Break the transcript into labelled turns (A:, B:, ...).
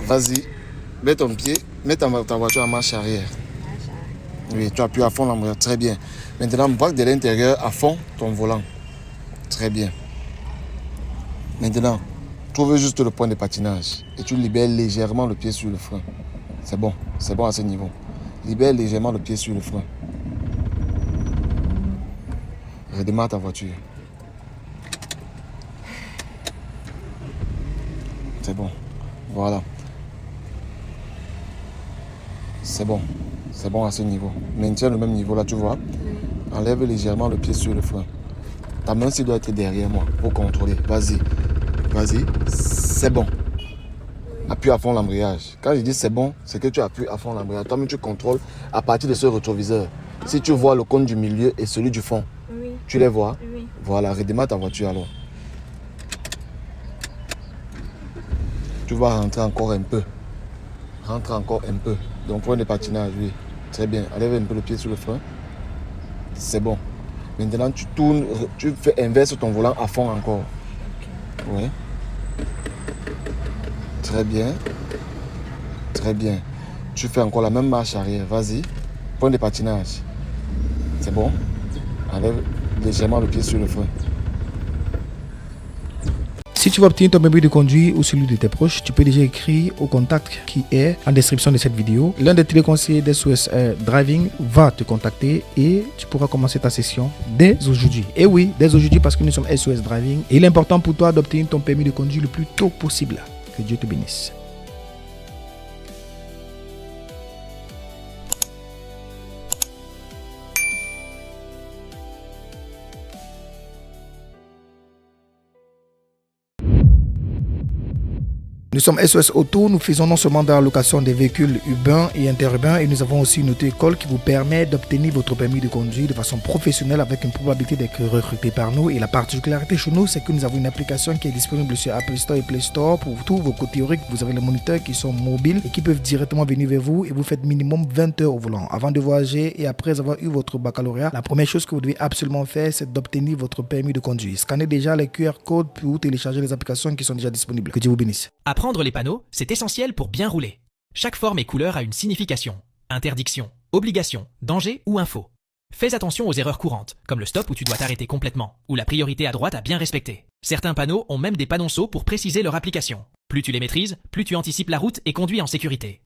A: Vas-y, mets ton pied, mets ta voiture en marche arrière. Oui, tu appuies à fond l'embrayage, très bien. Maintenant, braque de l'intérieur à fond ton volant. Très bien. Maintenant, trouve juste le point de patinage et tu libères légèrement le pied sur le frein. C'est bon à ce niveau. Libère légèrement le pied sur le frein. Redémarre ta voiture. C'est bon. Voilà. C'est bon à ce niveau. Maintiens le même niveau là, tu vois. Enlève légèrement le pied sur le frein. Ta main doit être derrière moi pour contrôler. Vas-y. C'est bon. Appuie à fond l'embrayage. Quand je dis c'est bon, c'est que tu appuies à fond l'embrayage. Toi-même, tu contrôles à partir de ce rétroviseur. Si tu vois le cône du milieu et celui du fond, oui. Tu les vois? Oui. Voilà, redémarre ta voiture alors. Tu vas rentrer encore un peu. Rentre encore un peu. Donc, point de patinage, oui. Très bien. Enlève un peu le pied sur le frein. C'est bon. Maintenant, tu tournes, tu fais inverse ton volant à fond encore. Okay. Oui. Très bien. Tu fais encore la même marche arrière. Vas-y. Point de patinage. C'est bon. Enlève légèrement le pied sur le frein.
B: Si tu veux obtenir ton permis de conduire ou celui de tes proches, tu peux déjà écrire au contact qui est en description de cette vidéo. L'un des téléconseillers d'SOS Driving va te contacter et tu pourras commencer ta session dès aujourd'hui. Et oui, dès aujourd'hui parce que nous sommes SOS Driving et il est important pour toi d'obtenir ton permis de conduire le plus tôt possible. Que Dieu te bénisse. Nous sommes SOS Auto, nous faisons non seulement de la location des véhicules urbains et interurbains et nous avons aussi une auto-école qui vous permet d'obtenir votre permis de conduire de façon professionnelle avec une probabilité d'être recruté par nous. Et la particularité chez nous, c'est que nous avons une application qui est disponible sur Apple Store et Play Store pour tous vos cours théoriques. Vous avez les moniteurs qui sont mobiles et qui peuvent directement venir vers vous et vous faites minimum 20 heures au volant. Avant de voyager et après avoir eu votre baccalauréat, la première chose que vous devez absolument faire, c'est d'obtenir votre permis de conduire. Scannez déjà les QR codes pour télécharger les applications qui sont déjà disponibles. Que Dieu vous bénisse.
C: Apprendre les panneaux, c'est essentiel pour bien rouler. Chaque forme et couleur a une signification. Interdiction, obligation, danger ou info. Fais attention aux erreurs courantes, comme le stop où tu dois t'arrêter complètement, ou la priorité à droite à bien respecter. Certains panneaux ont même des panonceaux pour préciser leur application. Plus tu les maîtrises, plus tu anticipes la route et conduis en sécurité.